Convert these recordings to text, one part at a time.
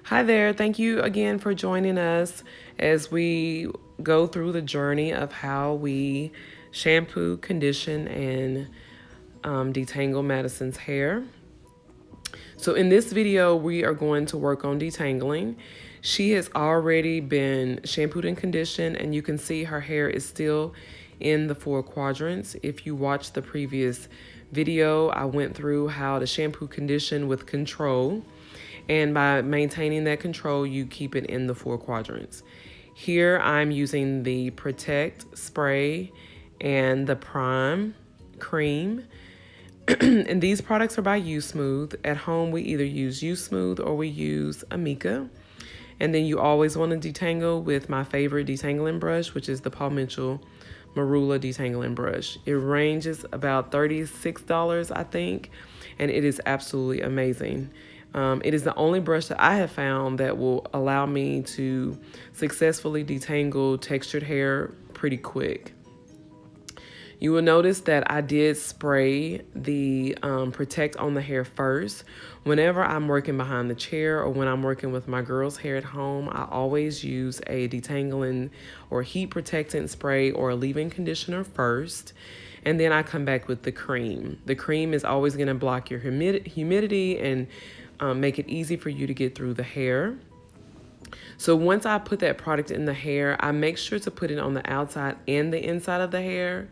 Hi there. Thank you again for joining us as we go through the journey of how we shampoo, condition, and detangle Madison's hair. So in this video, we are going to work on detangling. She has already been shampooed and conditioned, and you can see her hair is still in the 4 quadrants. If you watched the previous video, I went through how to shampoo condition with control. And by maintaining that control, you keep it in the 4 quadrants. Here I'm using the Protect Spray and the Prime Cream. And these products are by U-Smooth. At home, we either use U-Smooth or we use Amika. And then you always want to detangle with my favorite detangling brush, which is the Paul Mitchell Marula detangling brush. It ranges about $36, I think, and it is absolutely amazing. It is the only brush that I have found that will allow me to successfully detangle textured hair pretty quick. You will notice that I did spray the Protect on the hair first. Whenever I'm working behind the chair or when I'm working with my girls' hair at home, I always use a detangling or heat protectant spray or a leave-in conditioner first. And then I come back with the cream. The cream is always going to block your humidity and make it easy for you to get through the hair. So once I put that product in the hair, I make sure to put it on the outside and the inside of the hair.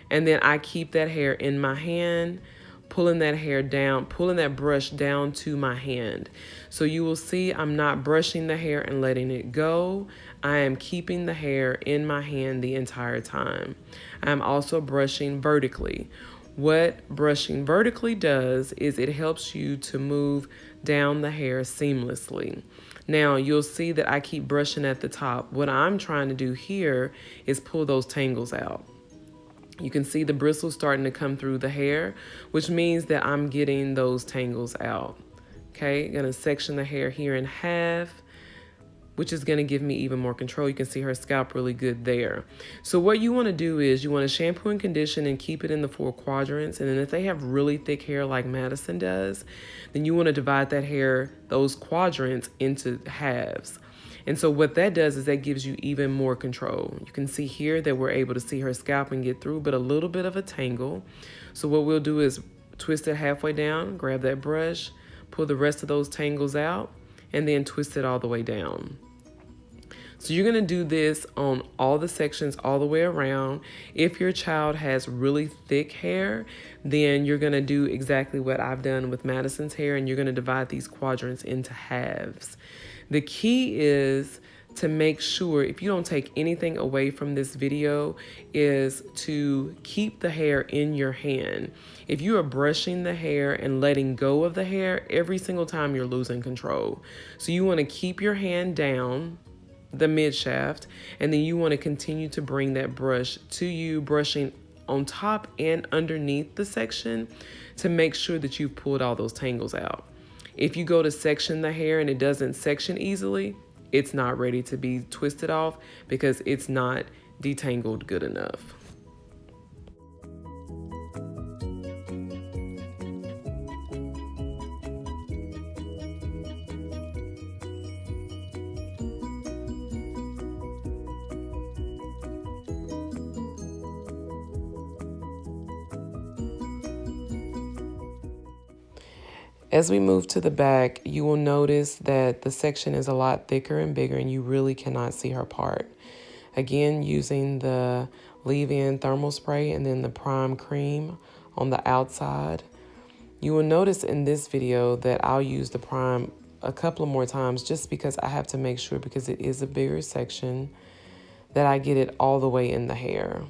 And then I keep that hair in my hand, pulling that hair down, pulling that brush down to my hand. So you will see I'm not brushing the hair and letting it go. I am keeping the hair in my hand the entire time. I'm also brushing vertically. What brushing vertically does is it helps you to move down the hair seamlessly. Now you'll see that I keep brushing at the top. What I'm trying to do here is pull those tangles out. You can see the bristles starting to come through the hair, which means that I'm getting those tangles out. Okay, gonna section the hair here in half, which is gonna give me even more control. You can see her scalp really good there. So what you wanna do is you wanna shampoo and condition and keep it in the 4 quadrants. And then if they have really thick hair like Madison does, then you wanna divide that hair, those quadrants, into halves. And so what that does is that gives you even more control. You can see here that we're able to see her scalp and get through, but a little bit of a tangle. So what we'll do is twist it halfway down, grab that brush, pull the rest of those tangles out, and then twist it all the way down. So you're gonna do this on all the sections all the way around. If your child has really thick hair, then you're gonna do exactly what I've done with Madison's hair, and you're gonna divide these quadrants into halves. The key is to make sure, if you don't take anything away from this video, is to keep the hair in your hand. If you are brushing the hair and letting go of the hair, every single time you're losing control. So you wanna keep your hand down the mid shaft, and then you wanna continue to bring that brush to you, brushing on top and underneath the section to make sure that you've pulled all those tangles out. If you go to section the hair and it doesn't section easily, it's not ready to be twisted off because it's not detangled good enough. As we move to the back, you will notice that the section is a lot thicker and bigger and you really cannot see her part. Again, using the leave-in thermal spray and then the prime cream on the outside. You will notice in this video that I'll use the prime a couple of more times just because I have to make sure, because it is a bigger section, that I get it all the way in the hair.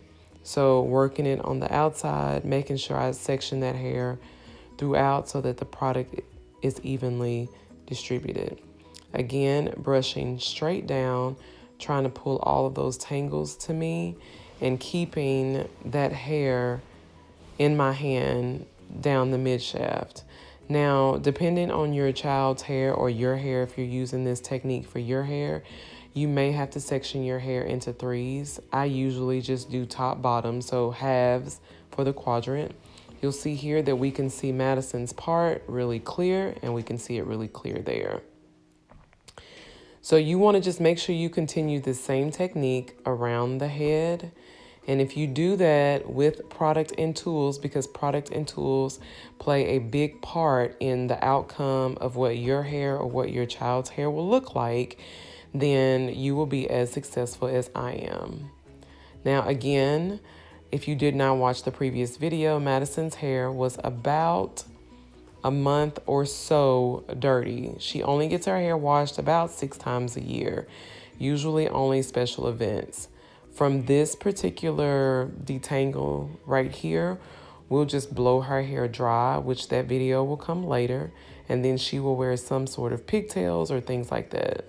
So working it on the outside, making sure I section that hair throughout so that the product is evenly distributed. Again, brushing straight down, trying to pull all of those tangles to me and keeping that hair in my hand down the mid shaft. Now, depending on your child's hair or your hair, if you're using this technique for your hair, you may have to section your hair into 3s. I usually just do top bottom, so halves for the quadrant. You'll see here that we can see Madison's part really clear, and we can see it really clear there. So you want to just make sure you continue the same technique around the head. And if you do that with product and tools, because product and tools play a big part in the outcome of what your hair or what your child's hair will look like, then you will be as successful as I am. Now, again, if you did not watch the previous video, Madisen's hair was about a month or so dirty. She only gets her hair washed about 6 times a year, usually only special events. From this particular detangle right here, we'll just blow her hair dry, which that video will come later, and then she will wear some sort of pigtails or things like that.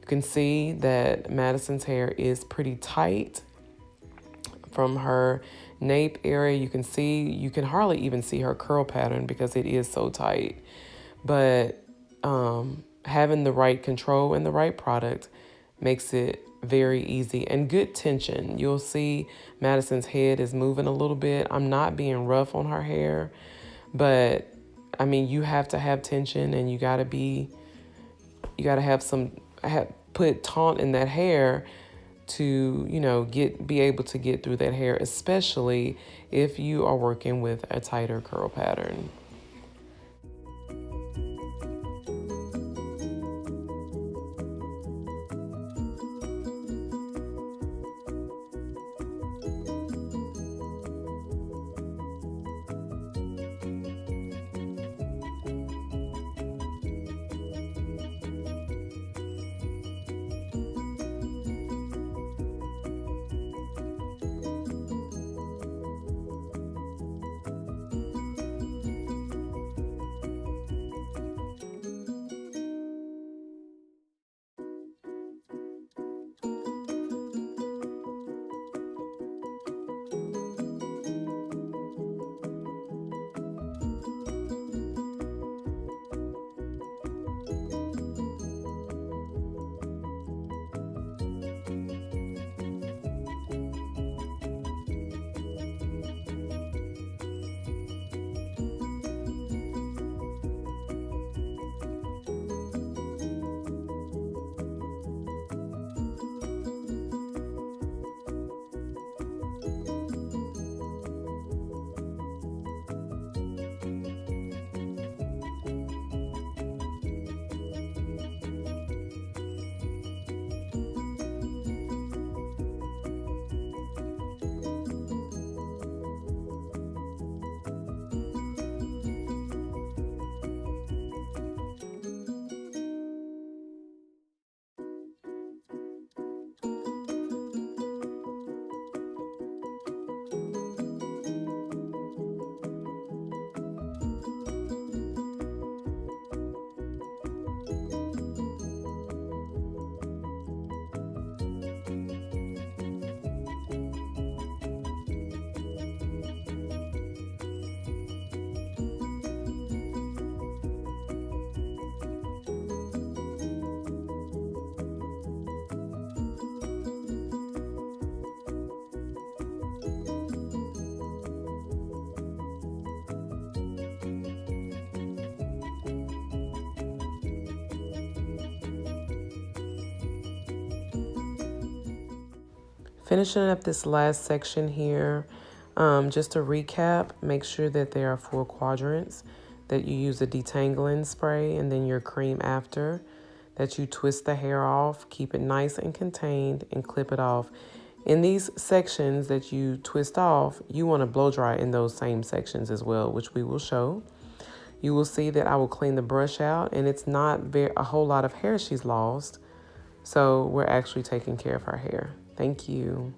You can see that Madisen's hair is pretty tight. From her nape area, you can hardly even see her curl pattern because it is so tight. But having the right control and the right product makes it very easy, and good tension. You'll see Madisen's head is moving a little bit. I'm not being rough on her hair, but I mean, you have to have tension, and you gotta put taunt in that hair to, be able to get through that hair, especially if you are working with a tighter curl pattern. Finishing up this last section here, just to recap, make sure that there are 4 quadrants, that you use a detangling spray and then your cream after, that you twist the hair off, keep it nice and contained, and clip it off. In these sections that you twist off, you want to blow dry in those same sections as well, which we will show. You will see that I will clean the brush out, and it's not a whole lot of hair she's lost. So we're actually taking care of her hair. Thank you.